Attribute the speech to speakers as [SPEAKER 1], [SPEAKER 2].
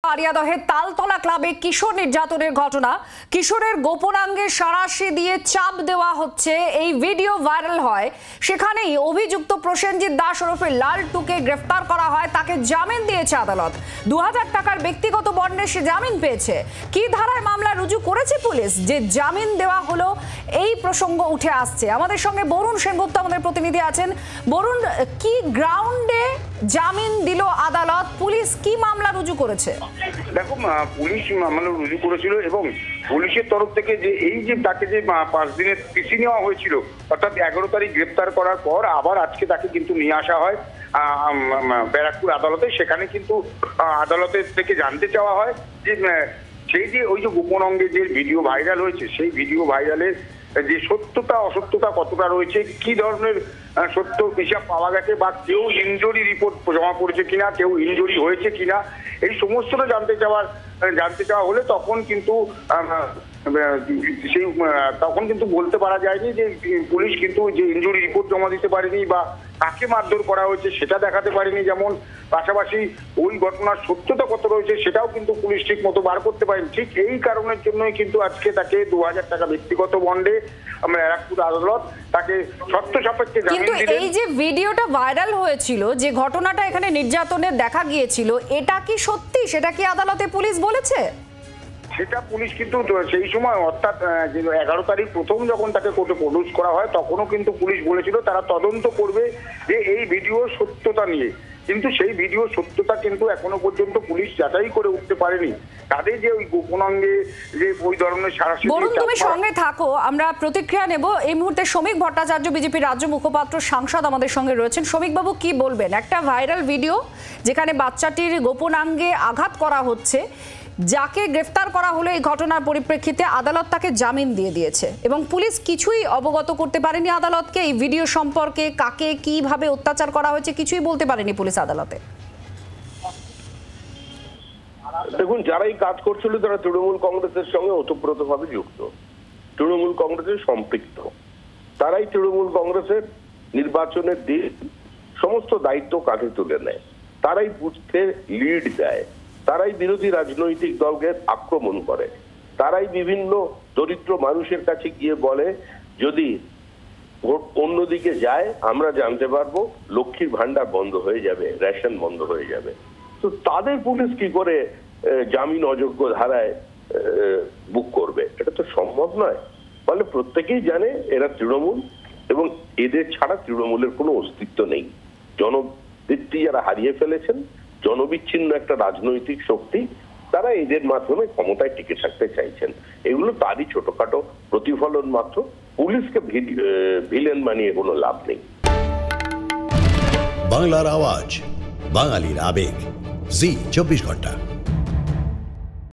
[SPEAKER 1] আরিয়াদহে তালতলা ক্লাবে কিশোর নির্যাতনের ঘটনা। কিশোরের গোপনাঙ্গে সাঁড়াশি দিয়ে চাপ দেওয়া হচ্ছে, এই ভিডিও ভাইরাল হয়। সেখানেই অভিযুক্ত প্রসেনজিৎ দাস ওরফে লালটুকে গ্রেফতার করা হয়। তাকে জামিন দিয়েছে আদালত। 2000 টাকার ব্যক্তিগত বন্ডে সে জামিন পেয়েছে। কি ধারায় মামলা রুজু করেছে পুলিশ, যে জামিন দেওয়া হলো, এই প্রসঙ্গ উঠে আসছে। আমাদের সঙ্গে বরুণ সেনগুপ্ত আমাদের প্রতিনিধি আছেন। বরুণ, কি গ্রাউন্ডে জামিন দিল আদালত? পুলিশ কি মামলা রুজু করেছে?
[SPEAKER 2] দেখো, পুলিশ মামলা রুজু করেছিল এবং পুলিশের তরফ থেকে যে এই যে তাকে যে 5 দিনের পিসি নেওয়া হয়েছিল, অর্থাৎ 11 তারিখ গ্রেপ্তার করার পর আবার আজকে তাকে কিন্তু নিয়ে আসা হয় ব্যারাকপুর আদালতে। সেখানে কিন্তু আদালতের থেকে জানতে চাওয়া হয় যে সেই যে ওই যে গোপন অঙ্গে যে ভিডিও ভাইরাল হয়েছে, সেই ভিডিও ভাইরালের যে সত্যতা অসত্যতা কতটা রয়েছে, কি ধরনের সত্য হিসাব পাওয়া গেছে, বা কেউ ইনজুরি রিপোর্ট জমা পড়েছে কিনা, কেউ ইনজুরি হয়েছে কিনা, এই সমস্তটা জানতে চাওয়া হলে তখন কিন্তু তখন কিন্তু বলতে পারা যায়নি যে পুলিশ কিন্তু যে ইনজুরি রিপোর্ট জমা দিতে পারেনি বা কাকে মারধর করা হয়েছে সেটা দেখাতে পারেনি। যেমন পাশাপাশি ওই ঘটনার সত্যতা কত রয়েছে সেটাও কিন্তু পুলিশ ঠিক মতো বার করতে পারেনি। ঠিক এই কারণের জন্যই কিন্তু আজকে তাকে 2000 টাকা ব্যক্তিগত বন্ডে ব্যারাকপুর আদালত তাকে শর্ত সাপেক্ষে জামিন দিলেন।
[SPEAKER 1] কিন্তু এই যে ভিডিওটা ভাইরাল হয়েছিল, যে ঘটনাটা এখানে নির্যাতনের দেখা গিয়েছিল, এটা কি সত্যি? সেটা কি আদালতে পুলিশ বলেছে?
[SPEAKER 2] সেটা পুলিশ কিন্তু সেই সময়, অর্থাৎ 11 তারিখ প্রথম যখন তাকে কোর্টে প্রডিউস করা হয়, তখনও কিন্তু পুলিশ বলেছিল তারা তদন্ত করবে যে এই ভিডিওর সত্যতা নিয়ে। কিন্তু সেই ভিডিও সত্যতা কিন্তু এখনো পর্যন্ত পুলিশ যাচাই করে উঠতে পারেনি। তাদের যে ওই গোপনাঙ্গে যে ওই ধরনের সারাশি।
[SPEAKER 1] বরুণ, তুমি সঙ্গে থাকো, আমরা প্রতিক্রিয়া নেব। এই মুহূর্তে শ্রমিক ভট্টাচার্য, বিজেপির রাজ্য মুখপাত্র, সাংসদ আমাদের সঙ্গে রয়েছেন। শ্রমিক বাবু, কি বলবেন? একটা ভাইরাল ভিডিও যেখানে বাচ্চাটির গোপনাঙ্গে আঘাত করা হচ্ছে, যাকে গ্রেফতার করা হলো এই ঘটনার পরিপ্রেক্ষিতে আদালত তাকে জামিন দিয়ে দিয়েছে এবং পুলিশ কিছুই অবগত করতে পারেনি আদালতকে এই ভিডিও সম্পর্কে, কাকে কিভাবে অত্যাচার করা হয়েছে, কিছুই বলতে পারেনি পুলিশ আদালতে।
[SPEAKER 3] দেখুন, যারাই কাজ করছিল তারা তৃণমূল কংগ্রেসের সঙ্গে ওতপ্রোতভাবে যুক্ত, তৃণমূল কংগ্রেসের সম্পৃক্ত। তারাই তৃণমূল কংগ্রেসের নির্বাচনের দিন সমস্ত দায়িত্ব কাঁধে তুলে নেয়, তারাই বুঝতে লিড দেয়, তারাই বিরোধী রাজনৈতিক দলকে আক্রমণ করে, তারাই বিভিন্ন দরিদ্র মানুষের কাছে গিয়ে বলে যদি ভোট অন্যদিকে যায় আমরা জানতে পারবো লক্ষ্মীর ভান্ডার বন্ধ হয়ে যাবে, রেশন বন্ধ হয়ে যাবে। তো তাদের পুলিশ কি করে জামিন অযোগ্য ধারায় বুক করবে? এটা তো সম্ভব নয়। ফলে প্রত্যেকেই জানে এরা তৃণমূল এবং এদের ছাড়া তৃণমূলের কোনো অস্তিত্ব নেই। জনভিত্তি যারা হারিয়ে ফেলেছেন, জনবিচ্ছিন্ন একটা রাজনৈতিক শক্তি, তারা এদের মাধ্যমে ক্ষমতায় টিকে থাকতে চাইছেন। এগুলো তারই ছোটখাটো প্রতিফলন মাত্র। পুলিশকে ভিলেন বানিয়ে কোনো লাভ নেই।
[SPEAKER 4] বাংলার আওয়াজ, বাঙালির আবেগ, জি 24 ঘন্টা।